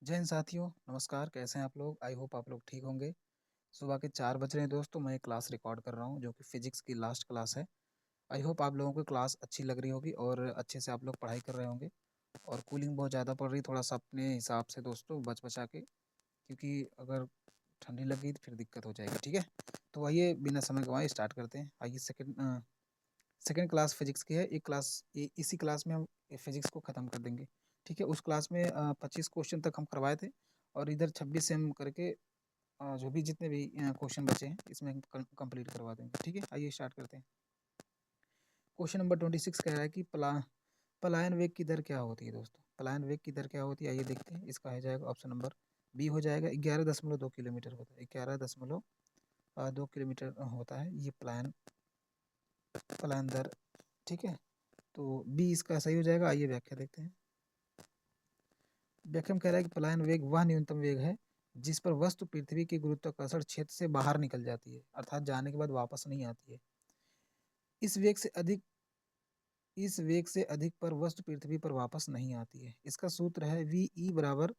जय हिंद साथियों, नमस्कार। कैसे हैं आप लोग? आई होप आप लोग ठीक होंगे। सुबह के 4 बज रहे हैं दोस्तों, मैं एक क्लास रिकॉर्ड कर रहा हूँ जो कि फिजिक्स की लास्ट क्लास है। आई होप आप लोगों को क्लास अच्छी लग रही होगी और अच्छे से आप लोग पढ़ाई कर रहे होंगे। और कूलिंग बहुत ज़्यादा पड़ रही, थोड़ा-सा अपने हिसाब से दोस्तों बचा के, क्योंकि अगर ठंडी लग गई तो फिर दिक्कत हो जाएगी, ठीक है? तो आइए बिना समय गँवाए स्टार्ट करते हैं। आइए सेकंड क्लास फिजिक्स की है। एक क्लास इसी क्लास में हम फिजिक्स को ख़त्म कर देंगे, ठीक है? उस क्लास में 25 क्वेश्चन तक हम करवाए थे और इधर 26 से हम करके जो भी जितने भी क्वेश्चन बचे हैं इसमें हम कंप्लीट करवा देंगे, ठीक है? आइए स्टार्ट करते हैं। क्वेश्चन नंबर 26 कह रहा है कि पलायन वेग की दर क्या होती है दोस्तों? पलायन वेग की दर क्या होती है, आइए देखते हैं। इसका हो जाएगा ऑप्शन नंबर बी हो जाएगा। 11.2 किलोमीटर होता है। 11.2 किलोमीटर होता है ये पलायन दर, ठीक है? तो बी इसका सही हो जाएगा। आइए व्याख्या देखते हैं। व्याख्या में कह रहा है कि पलायन वेग वह न्यूनतम वेग है जिस पर वस्तु पृथ्वी के गुरुत्वाकर्षण क्षेत्र से बाहर निकल जाती है, अर्थात जाने के बाद वापस नहीं आती है। इस वेग से अधिक इस वेग से अधिक पर वस्तु पृथ्वी पर वापस नहीं आती है। इसका सूत्र है वी ई बराबर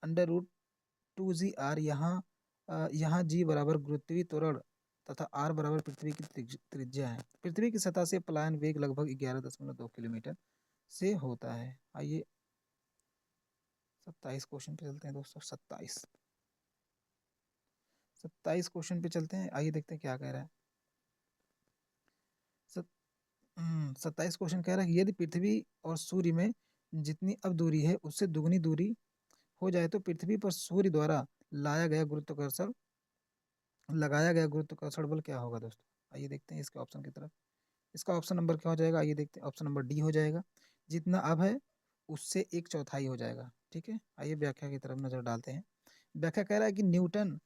√2 g r। यहाँ जी बराबर गुरुत्वीय त्वरण तथा आर बराबर पृथ्वी की त्रिज्या है। पृथ्वी की सतह से पलायन वेग लगभग 11.2 किलोमीटर से होता है। आइए 27 क्वेश्चन पे चलते हैं दोस्तों। 27 क्वेश्चन पे चलते हैं। आइए देखते हैं क्या कह रहा है। 27 क्वेश्चन कह रहा है कि यदि पृथ्वी और सूर्य में जितनी अब दूरी है उससे दुगनी दूरी हो जाए तो पृथ्वी पर सूर्य द्वारा लाया गया गुरुत्वाकर्षण लगाया गया गुरुत्वाकर्षण बल क्या होगा दोस्तों? आइए देखते हैं इसके ऑप्शन की तरफ। इसका ऑप्शन नंबर क्या हो जाएगा? आइए देखते हैं। ऑप्शन नंबर डी हो जाएगा। जितना अब है उससे एक चौथाई हो जाएगा, ठीक है? आइए व्याख्या की तरफ नजर डालते हैं। व्याख्या कह रहा है कि न्यूटन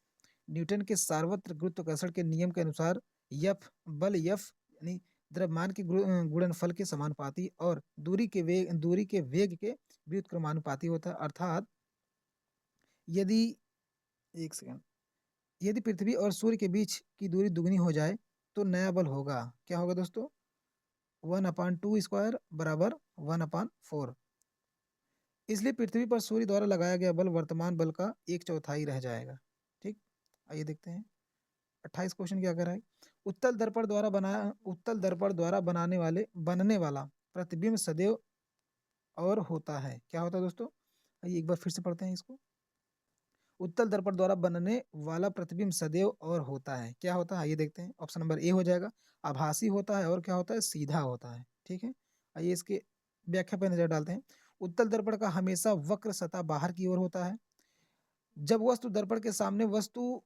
न्यूटन के सार्वत्र गुरुत्वाकर्षण के नियम के अनुसार यफ यानी द्रव्यमान के गुणनफल के समानुपाती और दूरी के वेग के व्युत्क्रमानुपाती होता है। अर्थात यदि एक सेकंड यदि पृथ्वी और सूर्य के बीच की दूरी दुगनी हो जाए तो नया बल होगा। क्या होगा दोस्तों? 1/2 बराबर 1/4। इसलिए पृथ्वी पर सूर्य द्वारा लगाया गया बल वर्तमान बल का एक चौथाई रह जाएगा, ठीक? आइए देखते हैं 28 क्वेश्चन क्या कर रहा है। उत्तल दर्पण द्वारा बनने वाला प्रतिबिंब सदैव और होता है। क्या होता है दोस्तों? आइए एक बार फिर से पढ़ते हैं इसको। उत्तल दर्पण द्वारा बनने वाला प्रतिबिंब सदैव और होता है। क्या होता है? आइए देखते हैं। ऑप्शन नंबर ए हो जाएगा। आभासी होता है और क्या होता है? सीधा होता है, ठीक है? आइए इसके व्याख्या पर नजर डालते हैं। उत्तल दर्पण का हमेशा वक्र सतह बाहर की ओर होता है। जब वस्तु दर्पण के सामने वस्तु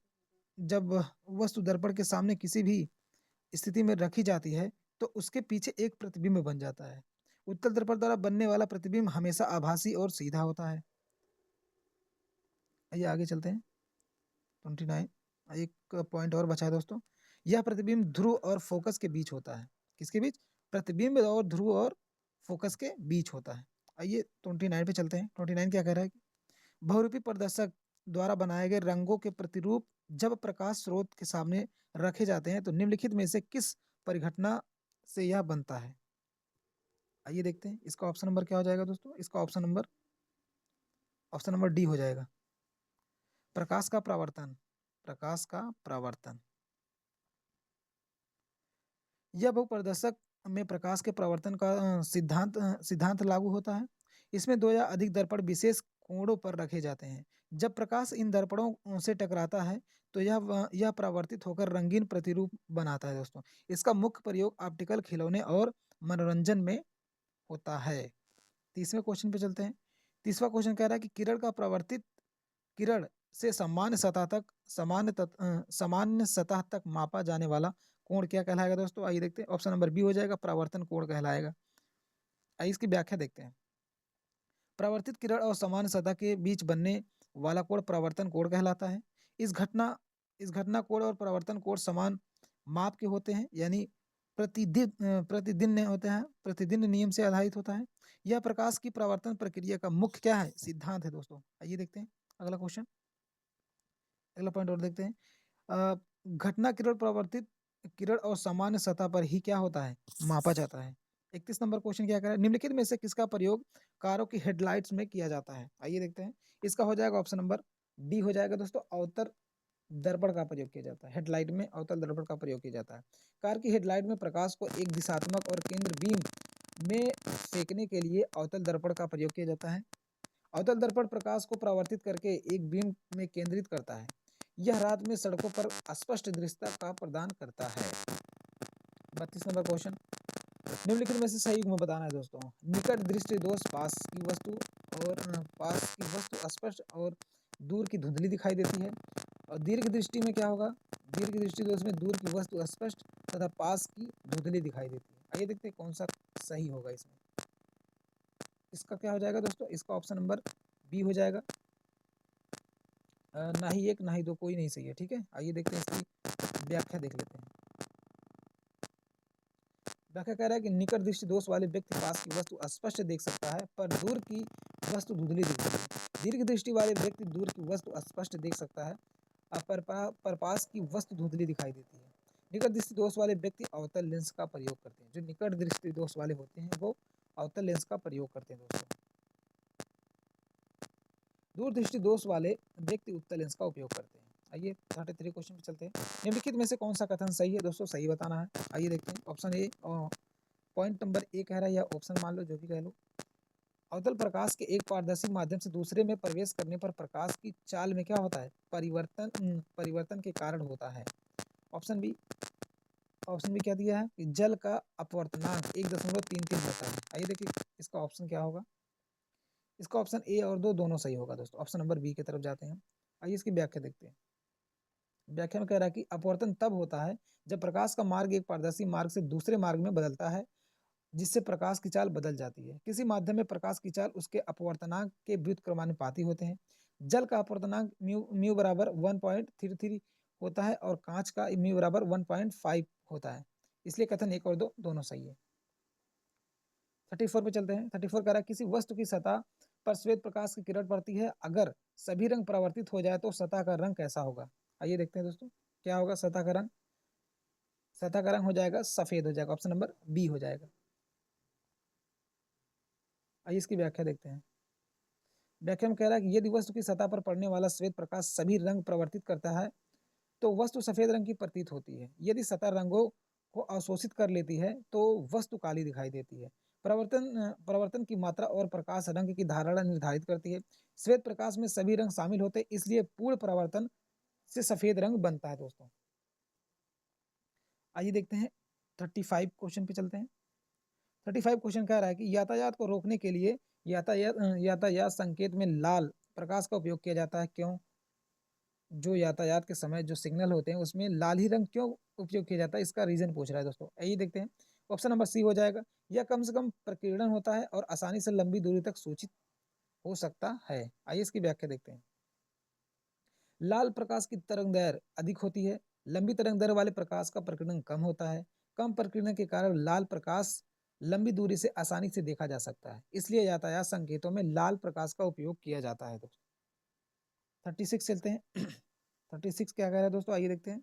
जब वस्तु दर्पण के सामने किसी भी स्थिति में रखी जाती है तो उसके पीछे एक प्रतिबिंब बन जाता है। उत्तल दर्पण द्वारा बनने वाला प्रतिबिंब हमेशा आभासी और सीधा होता है। आइए आगे चलते हैं। 29 एक पॉइंट और बचा है दोस्तों। यह प्रतिबिंब ध्रुव और फोकस के बीच होता है। किसके बीच? प्रतिबिंब और ध्रुव और फोकस के बीच होता है। आइए 29 पे चलते हैं। 29 क्या कह रहा है? बहुरूपी प्रदर्शक द्वारा बनाए गए रंगों के प्रतिरूप जब प्रकाश स्रोत के सामने रखे जाते हैं तो निम्नलिखित में से किस परिघटना से यह बनता है? आइए देखते हैं। इसका ऑप्शन नंबर क्या हो जाएगा दोस्तों? इसका ऑप्शन नंबर डी हो जाएगा। प्रकाश का परावर्तन। प्रकाश का परावर्तन। यह बहुप्रदर्शक में प्रकाश के परावर्तन का सिद्धांत लागू होता है। इसमें दो या अधिक दर्पण विशेष कोणों पर रखे जाते हैं। जब प्रकाश इन दर्पणों से टकराता है तो यह परावर्तित होकर रंगीन प्रतिरूप बनाता है दोस्तों। इसका मुख्य प्रयोग ऑप्टिकल खिलौने और मनोरंजन में होता है। 30वें क्वेश्चन पे चलते हैं। 30वां क्वेश्चन कह रहा है कि किरण से सामान्य सतह तक मापा जाने वाला कोण क्या कहलाएगा दोस्तों? आइए देखते हैं। ऑप्शन नंबर बी हो जाएगा। परावर्तन कोण कहलाएगा। आइए इसकी व्याख्या देखते हैं। परावर्तित किरण और सामान्य सतह के बीच बनने वाला कोण परावर्तन कोण कहलाता है। इस घटना कोण और परावर्तन कोण समान माप के होते हैं, यानी प्रतिदिन नियम से आधारित होता है। यह प्रकाश की परावर्तन प्रक्रिया का मुख्य क्या है? सिद्धांत है दोस्तों। आइए देखते हैं अगला क्वेश्चन। अगला पॉइंट और देखते हैं। घटना किरण परावर्तित किरण और सामान्य सतह पर ही क्या होता है? मापा जाता है। 31 नंबर क्वेश्चन क्या कह रहा है, निम्नलिखित में से किसका प्रयोग कारों की हेडलाइट्स में किया जाता है? आइए देखते हैं। इसका हो जाएगा ऑप्शन नंबर डी हो जाएगा दोस्तों, अवतल दर्पण का प्रयोग किया जाता है। हेडलाइट में अवतल दर्पण का प्रयोग किया जाता है। कार की हेडलाइट में प्रकाश को एक दिशात्मक और केंद्र बीम में फेंकने के लिए अवतल दर्पण का प्रयोग किया जाता है। अवतल दर्पण प्रकाश को परावर्तित करके एक बीम में केंद्रित करता है। यह रात में सड़कों पर स्पष्ट दृश्यता का प्रदान करता है। 32 नंबर क्वेश्चन, निम्नलिखित में से सही में बताना है दोस्तों। निकट दृष्टि दोष पास की वस्तु स्पष्ट और दूर की धुंधली दिखाई देती है। और दीर्घ दृष्टि में क्या होगा, दीर्घ दृष्टि दोष में दूर की वस्तु स्पष्ट तथा पास की धुंधली दिखाई देती है। आइए देखते हैं कौन सा सही होगा इसमें। इसका क्या हो जाएगा दोस्तों, इसका ऑप्शन नंबर बी हो जाएगा। ना ही एक ना ही दो, कोई नहीं सही है। ठीक है, आइए देखते हैं इसकी व्याख्या देख लेते हैं। व्याख्या कह रहा है कि निकट दृष्टि दोष वाले व्यक्ति पास की वस्तु स्पष्ट देख सकता है पर दूर की वस्तु धुंधली दिखती है। दीर्घ दृष्टि वाले व्यक्ति दूर की वस्तु स्पष्ट देख सकता है पर पास की वस्तु धुंधली दिखाई देती है। निकट दृष्टि दोष वाले व्यक्ति अवतल लेंस का प्रयोग करते हैं। जो निकट दृष्टि दोष वाले होते हैं वो अवतल लेंस का प्रयोग करते हैं दोस्तों। दूर दृष्टि दोष वाले व्यक्ति उत्तल लेंस का उपयोग करते हैं। आइए 33 क्वेश्चन पे चलते हैं। निम्नलिखित में से कौन सा कथन सही है दोस्तों, सही बताना है। आइए देखते हैं। Option A, point number A कह रहा है या ऑप्शन मान लो जो भी कह लो। अवतल प्रकाश के एक पारदर्शी माध्यम से दूसरे में प्रवेश करने पर प्रकाश की चाल में क्या होता है, परिवर्तन के कारण होता है। ऑप्शन बी क्या दिया है कि जल का अपवर्तनांक 1.33 होता है। आइए देखिए इसका ऑप्शन क्या होगा। इसका ऑप्शन ए और दो दोनों सही होगा दोस्तों। ऑप्शन नंबर बी की तरफ जाते हैं। आइए इसकी व्याख्या देखते हैं। व्याख्या में कह रहा है कि अपवर्तन तब होता है जब प्रकाश का मार्ग एक पारदर्शी मार्ग से दूसरे मार्ग में बदलता है, जिससे प्रकाश की चाल बदल जाती है। किसी माध्यम में प्रकाश की चाल उसके अपवर्तनांक के व्युत्क्रमानुपाती होते हैं। जल का अपवर्तनांक म्यू बराबर 1.33 होता है और कांच का म्यू बराबर 1.5 होता है। इसलिए कथन एक और दो दोनों सही है। 34 पे चलते हैं। 34 कह रहा है किसी वस्तु की सतह पर श्वेत प्रकाश की किरण पड़ती है, अगर सभी रंग परावर्तित हो जाए तो सतह का रंग कैसा होगा। आइए देखते हैं दोस्तों क्या होगा। सतह का रंग हो जाएगा सफेद हो जाएगा। ऑप्शन नंबर बी हो जाएगा। आइए इसकी व्याख्या देखते हैं। व्याख्या में कह रहा है कि यदि वस्तु की सतह पर पड़ने वाला श्वेत प्रकाश सभी रंग परिवर्तित करता है तो वस्तु सफेद रंग की प्रतीत होती है। यदि सतह रंगों को अवशोषित कर लेती है तो वस्तु काली दिखाई देती है। परिवर्तन की मात्रा और प्रकाश रंग की धारणा निर्धारित करती है। श्वेत प्रकाश में सभी रंग शामिल होते हैं, इसलिए पूर्ण परिवर्तन से सफेद रंग बनता है दोस्तों। आइए देखते हैं 35 क्वेश्चन पे चलते हैं। 35 क्वेश्चन कह रहा है कि यातायात को रोकने के लिए यातायात संकेत में लाल प्रकाश का उपयोग किया जाता है। क्यों? जो यातायात के समय जो सिग्नल होते हैं उसमें लाल ही रंग क्यों उपयोग किया जाता है, इसका रीजन पूछ रहा है दोस्तों। आइए देखते हैं। ऑप्शन नंबर सी हो जाएगा। यह कम से कम प्रकीर्णन होता है और आसानी से लंबी दूरी तक सूचित हो सकता है। आइए इसकी व्याख्या देखते हैं। लाल प्रकाश की तरंग दैर्घ्य अधिक होती है। लंबी तरंग दैर्घ्य वाले प्रकाश का प्रकीर्णन कम होता है। कम प्रकीर्णन के कारण लाल प्रकाश लंबी दूरी से आसानी से देखा जा सकता है, इसलिए यातायात संकेतों में लाल प्रकाश का उपयोग किया जाता है दोस्तों। 36 चलते हैं। 36 क्या कह रहा है दोस्तों, आइए देखते हैं।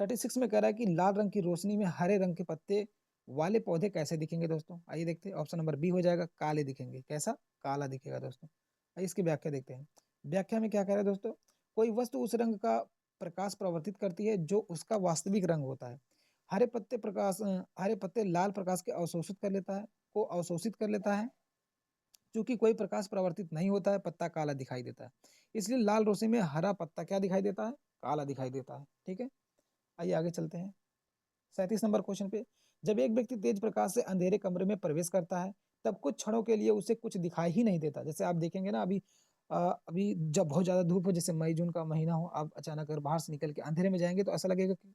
36 में कह रहा है कि लाल रंग की रोशनी में हरे रंग के पत्ते वाले पौधे कैसे दिखेंगे दोस्तों। आइए देखते हैं। ऑप्शन नंबर बी हो जाएगा, काले दिखेंगे। कैसा? काला दिखेगा दोस्तों। आइए इसकी व्याख्या देखते हैं। व्याख्या में क्या कह रहा है दोस्तों, कोई वस्तु उस रंग का प्रकाश प्रवर्तित करती है जो उसका वास्तविक रंग होता है। हरे पत्ते लाल प्रकाश के अवशोषित कर लेता है। चूंकि कोई प्रकाश प्रवर्तित नहीं होता है, पत्ता काला दिखाई देता है। इसलिए लाल रोशनी में हरा पत्ता क्या दिखाई देता है? काला दिखाई देता है। ठीक है, आइए आगे चलते हैं। 37 नंबर क्वेश्चन पे, जब एक व्यक्ति तेज प्रकाश से अंधेरे कमरे में प्रवेश करता है तब कुछ क्षणों के लिए उसे कुछ दिखाई ही नहीं देता। जैसे आप देखेंगे ना, अभी जब बहुत ज्यादा धूप हो, जैसे मई जून का महीना हो, आप अचानक अगर बाहर से निकल के अंधेरे में जाएंगे तो ऐसा लगेगा कि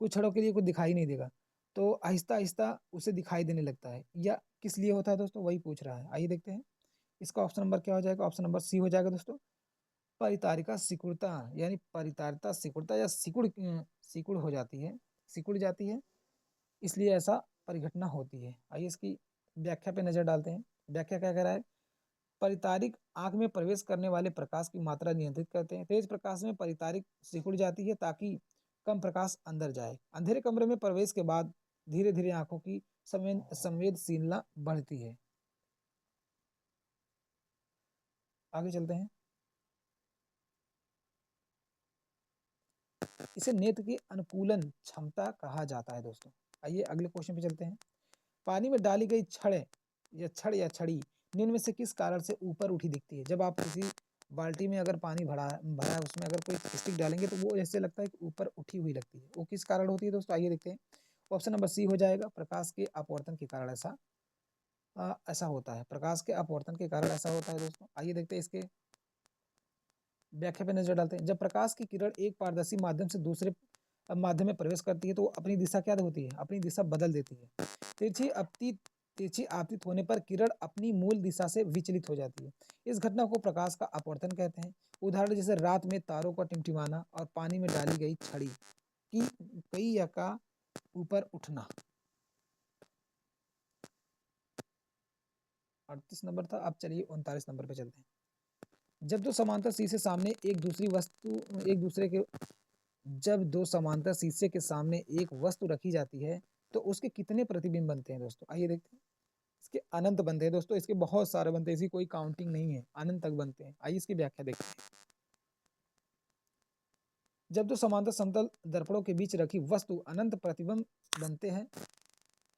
कुछ क्षणों के लिए कुछ दिखाई नहीं देगा, तो आहिस्ता आहिस्ता उसे दिखाई देने लगता है। या किस लिए होता है दोस्तों, वही पूछ रहा है। आइए देखते हैं। इसका ऑप्शन नंबर क्या हो जाएगा। ऑप्शन नंबर सी हो जाएगा दोस्तों, परितारिका सिकुड़ता, यानी परितारिता सिकुड़ता या सिकुड़ हो जाती है, सिकुड़ जाती है, इसलिए ऐसा परिघटना होती है। आइए इसकी व्याख्या पे नजर डालते हैं। व्याख्या क्या कह रहा है, परितारिक आंख में प्रवेश करने वाले प्रकाश की मात्रा नियंत्रित करते हैं। तेज प्रकाश में परितारिक सिकुड़ जाती है ताकि कम प्रकाश अंदर जाए। अंधेरे कमरे में प्रवेश के बाद धीरे धीरे आंखों की संवेदनशीलता बढ़ती है। आगे चलते हैं। इसे नेत्र की अनुकूलन क्षमता कहा जाता है दोस्तों। आइए अगले क्वेश्चन पे चलते हैं। पानी में डाली गई छड़ या छड़ी निम्न में से किस कारण से ऊपर उठी दिखती है? जब आप किसी बाल्टी में अगर पानी भरा भरा है, उसमें अगर कोई स्टिक डालेंगे तो वो ऐसे लगता है कि ऊपर उठी हुई लगती है। वो किस कारण होती है दोस्तों? आइए देखते हैं। ऑप्शन नंबर सी हो जाएगा, प्रकाश के अपवर्तन के कारण ऐसा होता है। प्रकाश के अपवर्तन के कारण ऐसा होता है दोस्तों। आइए देखते हैं इसके व्याख्या पे नजर डालते हैं। जब प्रकाश की किरण एक पारदर्शी माध्यम से दूसरे माध्यम में प्रवेश करती है तो अपनी दिशा क्या होती है? अपनी दिशा बदल देती है। तिरछी आपतित होने पर किरण अपनी मूल दिशा से विचलित हो जाती है। इस घटना को प्रकाश का अपवर्तन कहते हैं। उदाहरण जैसे रात में तारों का टिमटिमाना और पानी में डाली गई छड़ी की कई या का ऊपर उठना। 38 नंबर था। अब चलिए 39 नंबर पे चलते हैं। जब दो समांतर शीशे सामने एक दूसरे के जब दो समांतर शीशे के सामने एक वस्तु रखी जाती है तो उसके कितने प्रतिबिंब बनते हैं दोस्तों? आइए देखते हैं। इसके अनंत बनते हैं दोस्तों। इसके बहुत सारे बनते हैं, इसकी कोई काउंटिंग नहीं है, अनंत तक बनते हैं। आइए इसकी व्याख्या देखते हैं। जब दो समांतर समतल दर्पणों के बीच रखी वस्तु अनंत प्रतिबिंब बनते हैं।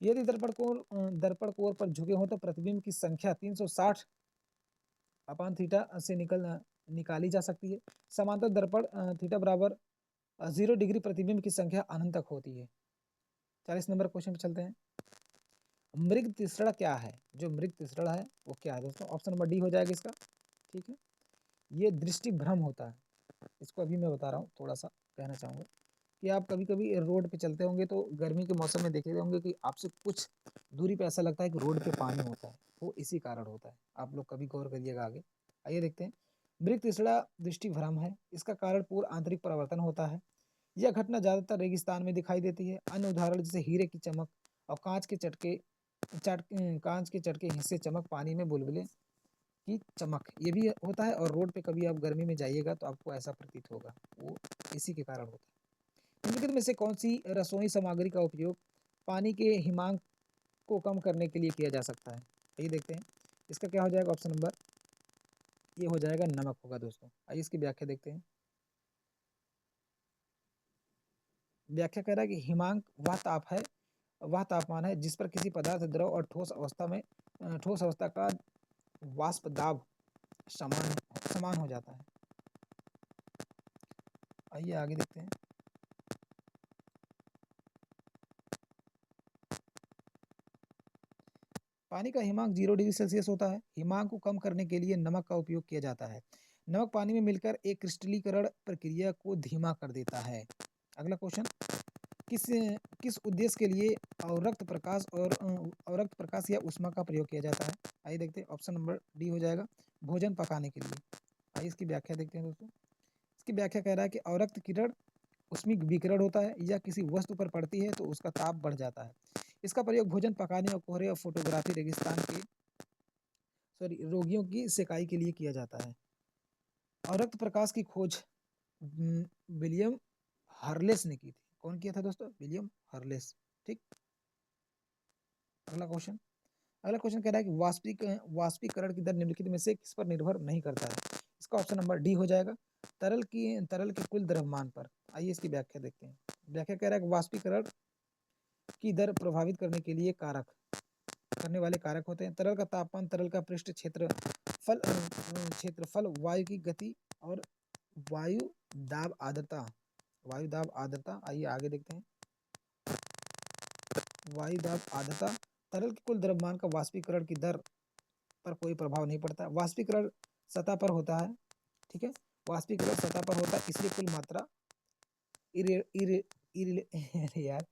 यदि दर्पण कोर पर झुके हो तो प्रतिबिंब की संख्या 360 अपान थीटा से निकाली जा सकती है। समांतर दर्पण थीटा बराबर 0 डिग्री प्रतिबिंब की संख्या अनंत तक होती है। 40 नंबर क्वेश्चन पे चलते हैं। मृग तीसरा क्या है? जो मृग तीसरा है वो क्या है दोस्तों? ऑप्शन नंबर डी हो जाएगा इसका। ठीक है, ये दृष्टि भ्रम होता है। इसको अभी मैं बता रहा हूँ, थोड़ा सा कहना चाहूँगा कि आप कभी कभी रोड पे चलते होंगे तो गर्मी के मौसम में देखे होंगे कि आपसे कुछ दूरी पे ऐसा लगता है कि रोड पे पानी होता है। वो इसी कारण होता है। आप लोग कभी गौर करिएगा आगे। आइए देखते हैं। मृग तीसरा दृष्टि भ्रम है। इसका कारण पूर्ण आंतरिक परिवर्तन होता है। यह घटना ज्यादातर रेगिस्तान में दिखाई देती है। अन्य उदाहरण जैसे हीरे की चमक और कांच के चटके हिस्से चमक, पानी में बुलबुले की चमक, ये भी होता है। और रोड पे कभी आप गर्मी में जाइएगा तो आपको ऐसा प्रतीत होगा, वो इसी के कारण होता है। निम्नलिखित में से कौन सी रसोई सामग्री का उपयोग पानी के हिमांक को कम करने के लिए किया जा सकता है? ये देखते हैं। इसका क्या हो जाएगा? ऑप्शन नंबर ये हो जाएगा, नमक होगा दोस्तों। आइए इसकी व्याख्या देखते हैं। व्याख्या कह रहा है कि हिमांक वह तापमान है जिस पर किसी पदार्थ, द्रव और ठोस अवस्था का वाष्प दाब समान समान हो जाता है। आइए आगे देखते हैं। पानी का हिमांक 0 डिग्री सेल्सियस होता है। हिमांक को कम करने के लिए नमक का उपयोग किया जाता है। नमक पानी में मिलकर एक क्रिस्टलीकरण प्रक्रिया को धीमा कर देता है। अगला क्वेश्चन। किस किस उद्देश्य के लिए अवरक्त प्रकाश या ऊष्मा का प्रयोग किया जाता है? आइए देखते हैं। ऑप्शन नंबर डी हो जाएगा, भोजन पकाने के लिए। आइए इसकी व्याख्या देखते हैं दोस्तों। इसकी व्याख्या कह रहा है कि अवरक्त किरण उष्मिक विकिरण होता है। यह किसी वस्तु पर पड़ती है तो उसका ताप बढ़ जाता है। इसका प्रयोग भोजन पकाने और कोहरे और फोटोग्राफी रेगिस्तान के रोगियों की सेकाई के लिए किया जाता है। अवरक्त प्रकाश की खोज विलियम हर्लेस ने की थी। कौन किया था दोस्तों? विलियम हर्लेस। ठीक। अगला क्वेश्चन। अगला क्वेश्चन कह रहा है कि वाष्पीकरण की दर निम्नलिखित में से किस पर निर्भर नहीं करता है? इसका ऑप्शन नंबर डी हो जाएगा, तरल के कुल द्रव्यमान पर। आइए इसकी व्याख्या देखते हैं। व्याख्या कह रहा है कि वाष्पीकरण की दर प्रभावित करने वाले कारक होते हैं। तरल का तापमान, तरल का पृष्ठ क्षेत्रफल, वायु की गति और वायु दाब आर्द्रता। आइए आगे देखते हैं। वायु दाब आर्द्रता। तरल के कुल द्रव्यमान का वाष्पीकरण की दर पर कोई प्रभाव नहीं पड़ता। वाष्पीकरण सतह पर होता है। ठीक है, वाष्पीकरण सतह पर होता है, इसलिए कुल मात्रा यार,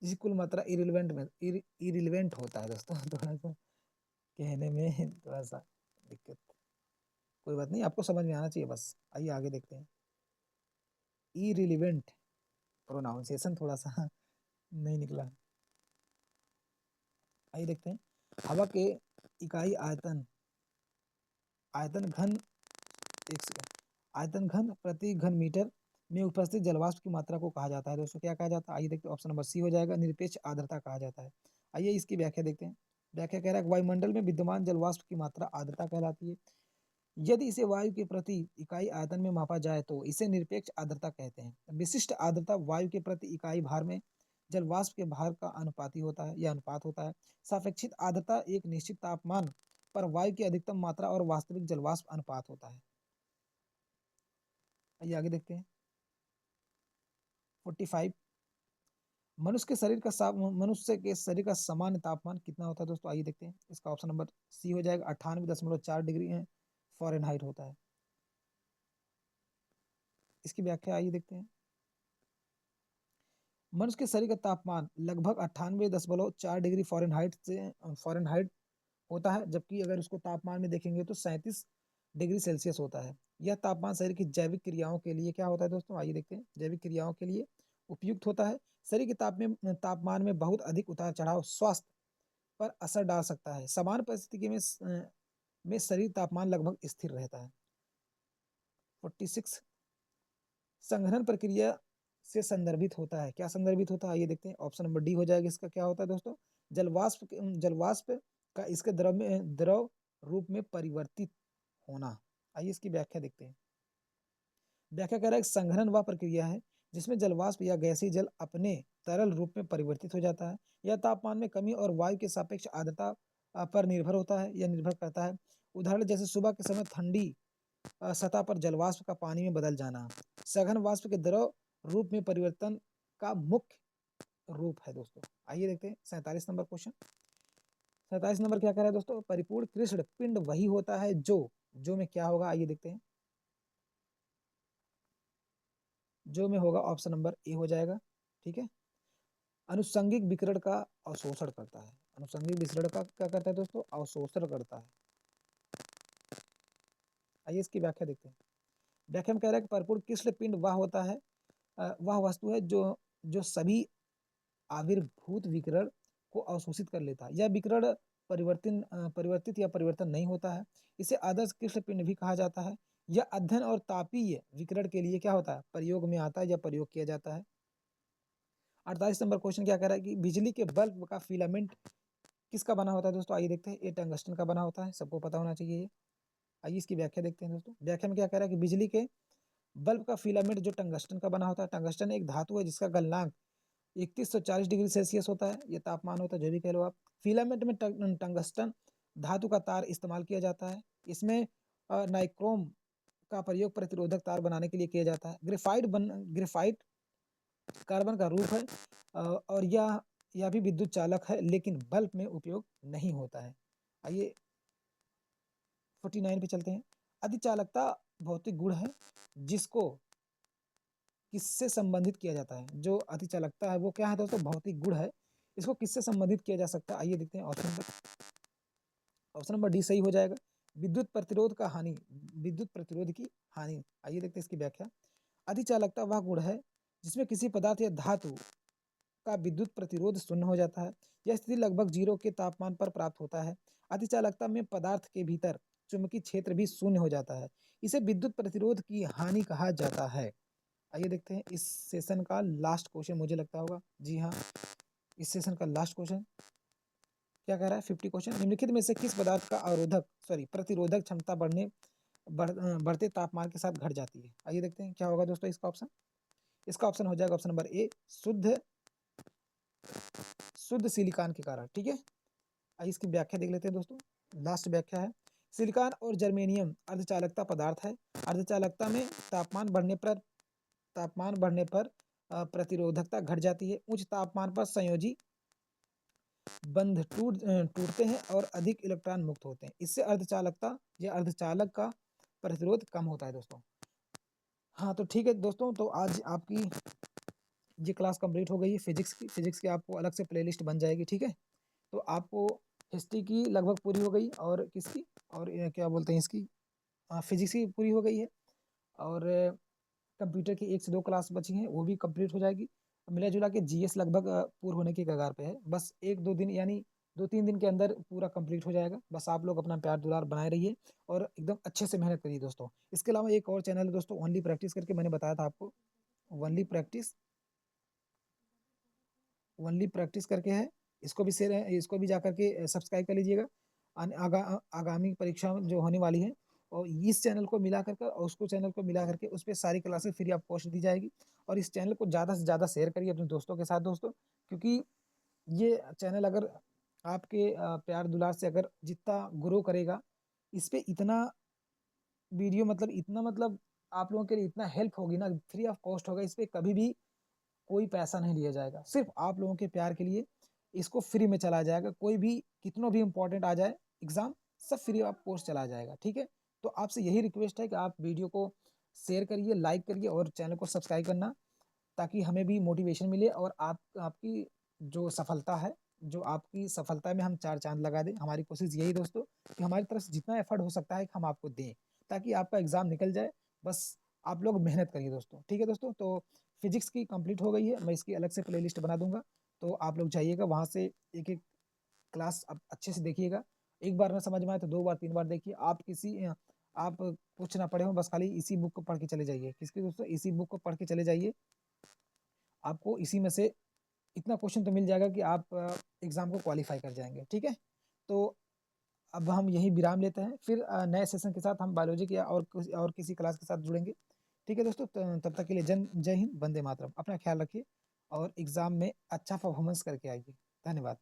जिस कुल मात्रा इरिलेवेंट होता है दोस्तों। थोड़ा सा कहने में थोड़ा सा दिक्कत, कोई बात नहीं, आपको समझ में आना चाहिए बस। आइए आगे देखते हैं। इरिलेवेंट प्रोनाउंसिएशन थोड़ा सा नहीं निकला। आइए देखते हैं। हवा के इकाई आयतन घन एक सेकंड आयतन घन प्रति घन मीटर में उपस्थित जलवाष्प की मात्रा को कहा जाता है दोस्तों? क्या कहा जाता है? आइए देखते हैं, ऑप्शन नंबर सी हो जाएगा, निरपेक्ष आर्द्रता कहा जाता है। आइए इसकी व्याख्या देखते हैं। व्याख्या कह रहा है कि वायुमंडल में विद्यमान जलवाष्प की मात्रा आर्द्रता कहलाती है। यदि इसे वायु के प्रति इकाई आयतन में मापा जाए तो इसे निरपेक्ष आर्द्रता कहते हैं। विशिष्ट आर्द्रता वायु के प्रति इकाई भार में जलवाष्प के भार का अनुपाती होता है या अनुपात होता है। सापेक्षिक आर्द्रता एक निश्चित तापमान पर वायु की अधिकतम मात्रा और वास्तविक जलवाष्प अनुपात होता है। आइए आगे देखते हैं। 45 मनुष्य के शरीर का सामान्य तापमान कितना होता है दोस्तों? आइए देखते हैं। इसका ऑप्शन नंबर सी हो जाएगा, 98.4 डिग्री फ़ारेनहाइट होता है। इसकी व्याख्या आइए देखते हैं। मनुष्य के शरीर का तापमान लगभग 98.4 डिग्री फ़ारेनहाइट होता है, जबकि अगर उसको तापमान में देखेंगे तो 37 डिग्री सेल्सियस होता है। यह तापमान शरीर की जैविक क्रियाओं के लिए क्या होता है दोस्तों? आइए देखते हैं। जैविक क्रियाओं के लिए उपयुक्त होता है। शरीर के तापमान में बहुत अधिक उतार-चढ़ाव स्वास्थ्य पर असर डाल सकता है। सामान्य परिस्थिति में शरीर तापमान लगभग स्थिर रहता है। 46 संघनन प्रक्रिया से संदर्भित होता है। क्या संदर्भित होता है? आइए देखते हैं। ऑप्शन नंबर डी हो जाएगा। इसका क्या होता है दोस्तों? जलवाष्प का इसके द्रव रूप में परिवर्तित होना। आइए इसकी व्याख्या देखते हैं। व्याख्या कह रहा है कि संघनन वह प्रक्रिया है जिसमें जलवाष्प या गैसीय जल अपने तरल रूप में परिवर्तित हो जाता है। यह तापमान में कमी और वायु के सापेक्ष आर्द्रता पर निर्भर होता है या निर्भर करता है। उदाहरण जैसे सुबह के समय ठंडी सतह पर जलवाष्प का पानी में बदल जाना सघन वाष्प के द्रव रूप में परिवर्तन का मुख्य रूप है दोस्तों। आइए देखते हैं 47 नंबर क्वेश्चन। 47 नंबर क्या कह रहा है दोस्तों? परिपूर्ण कृष्ण पिंड वही होता है जो में क्या होगा? आइए देखते हैं। जो में होगा ऑप्शन नंबर ए हो जाएगा। ठीक है। अनुषंगिक विकिरण का अवशोषण करता है। अनुषंगिक विकिरण का क्या करता है दोस्तों? अवशोषण करता है। आइए इसकी व्याख्या देखते हैं। व्याख्या में कह रहा है कि परिपूर्ण कृष्ण पिंड वह होता है, वह वस्तु है जो सभी आविर्भूत विकिरण को अवशोषित कर लेता है। यह विकिरण परिवर्तित या परिवर्तन नहीं होता है। इसे आदर्श कृष्ण पिंड भी कहा जाता है। यह अध्ययन और तापीय विकिरण के लिए क्या होता है? प्रयोग में आता है या प्रयोग किया जाता है। 48 नंबर क्वेश्चन क्या कह रहा है कि बिजली के बल्ब का फिलामेंट किसका बना होता है दोस्तों? आइए देखते हैं। ये टंगस्टन का बना होता है, सबको पता होना चाहिए ये। आइए इसकी व्याख्या देखते हैं दोस्तों। व्याख्या में क्या कह रहा है कि बिजली के बल्ब का फिलामेंट जो टंगस्टन का बना होता है। टंगस्टन एक धातु है जिसका गलनांक 3140 डिग्री सेल्सियस होता है। ये तापमान होता है, जो भी कह लो आप। फिलामेंट में टंगस्टन धातु का तार इस्तेमाल किया जाता है। इसमें नाइक्रोम का प्रयोग प्रतिरोधक तार बनाने के लिए किया जाता है। ग्रेफाइट कार्बन का रूप है और यह भी विद्युत चालक है, लेकिन बल्ब में उपयोग नहीं होता है। आइए 49 पे चलते हैं। अधिचालकता भौतिक गुण है जिसको किससे संबंधित किया जाता है? जो अतिचालकता है वो क्या है दोस्तों? भौतिक गुण है। इसको किससे संबंधित किया जा सकता है? आइए देखते हैं। ऑप्शन नंबर डी सही हो जाएगा। विद्युत प्रतिरोध की हानि। आइए देखते हैं इसकी व्याख्या। अतिचालकता वह गुण है जिसमें किसी पदार्थ या धातु का विद्युत प्रतिरोध शून्य हो जाता है। यह स्थिति लगभग 0 के तापमान पर प्राप्त होता है। अतिचालकता में पदार्थ के भीतर चुंबकीय क्षेत्र भी शून्य हो जाता है। इसे विद्युत प्रतिरोध की हानि कहा जाता है। आइए देखते हैं इस सेशन का लास्ट क्वेश्चन, मुझे लगता होगा। जी हाँ, इस सेशन का लास्ट क्वेश्चन क्या कह रहा है? 50 क्वेश्चन। निम्नलिखित में से किस पदार्थ का प्रतिरोधक क्षमता बढ़ते तापमान के साथ घट जाती है? आइए देखते हैं क्या होगा दोस्तों इसका ऑप्शन। इसका ऑप्शन हो जाएगा ऑप्शन नंबर ए, शुद्ध सिलिकॉन के कारण। ठीक है। आइए इसकी व्याख्या देख लेते हैं दोस्तों। लास्ट व्याख्या है, सिलिकॉन और जर्मेनियम अर्धचालकता पदार्थ है। अर्धचालकता में तापमान बढ़ने पर प्रतिरोधकता घट जाती है। उच्च तापमान पर संयोजी बंध टूटते हैं और अधिक इलेक्ट्रॉन मुक्त होते हैं। इससे अर्धचालक का प्रतिरोध कम होता है दोस्तों। हाँ तो ठीक है दोस्तों, तो आज आपकी ये क्लास कंप्लीट हो गई है फिजिक्स की आपको अलग से प्लेलिस्ट बन जाएगी। ठीक है। तो आपको हिस्ट्री की लगभग पूरी हो गई और किसकी और क्या बोलते हैं इसकी फिजिक्स की पूरी हो गई है और कंप्यूटर की 1 से 2 क्लास बची हैं, वो भी कंप्लीट हो जाएगी। मिला जुला के जीएस लगभग पूर्ण होने की कगार पे है। बस 1-2 दिन यानी 2-3 दिन के अंदर पूरा कंप्लीट हो जाएगा। बस आप लोग अपना प्यार दुलार बनाए रहिए और एकदम अच्छे से मेहनत करिए दोस्तों। इसके अलावा एक और चैनल है दोस्तों, ओनली प्रैक्टिस करके, मैंने बताया था आपको। ओनली प्रैक्टिस, ओनली प्रैक्टिस करके है। इसको भी शेयर है, इसको भी जा करके सब्सक्राइब कर लीजिएगा। आगामी परीक्षा जो होने वाली है, और इस चैनल को मिला करके और उसको चैनल को मिला करके उस पर सारी क्लासेस फ्री ऑफ कॉस्ट दी जाएगी। और इस चैनल को ज़्यादा से ज़्यादा शेयर करिए अपने दोस्तों के साथ दोस्तों, क्योंकि ये चैनल अगर आपके प्यार दुलार से अगर जितना ग्रो करेगा, इस पे इतना वीडियो मतलब इतना मतलब आप लोगों के लिए इतना हेल्प होगी ना, फ्री ऑफ कॉस्ट होगा। इस पे कभी भी कोई पैसा नहीं लिया जाएगा, सिर्फ आप लोगों के प्यार के लिए इसको फ्री में चलाया जाएगा। कोई भी कितना भी इंपॉर्टेंट आ जाए एग्जाम, सब फ्री ऑफ कॉस्ट चलाया जाएगा, ठीक है। तो आपसे यही रिक्वेस्ट है कि आप वीडियो को शेयर करिए, लाइक करिए और चैनल को सब्सक्राइब करना, ताकि हमें भी मोटिवेशन मिले और आपकी जो सफलता है, जो आपकी सफलता में हम चार चांद लगा दें। हमारी कोशिश यही दोस्तों कि हमारी तरफ से जितना एफर्ट हो सकता है हम आपको दें, ताकि आपका एग्जाम निकल जाए। बस आप लोग मेहनत करिए दोस्तों, ठीक है दोस्तों। तो फिजिक्स की कंप्लीट हो गई है, मैं इसकी अलग से प्लेलिस्ट बना दूंगा, तो आप लोग जाइएगा वहाँ से एक एक क्लास आप अच्छे से देखिएगा। एक बार ना समझ में आए तो दो बार तीन बार देखिए। आप कुछ ना पढ़े हो, बस खाली इसी बुक को पढ़ के चले जाइए। किसकी दोस्तों? इसी बुक को पढ़ के चले जाइए। आपको इसी में से इतना क्वेश्चन तो मिल जाएगा कि आप एग्जाम को क्वालिफाई कर जाएंगे, ठीक है। तो अब हम यही विराम लेते हैं, फिर नए सेशन के साथ हम बायोलॉजी के और किसी क्लास के साथ जुड़ेंगे, ठीक है दोस्तों। तब तक के लिए जय हिंद, वंदे मातरम। अपना ख्याल रखिए और एग्जाम में अच्छा परफॉर्मेंस करके आइए। धन्यवाद।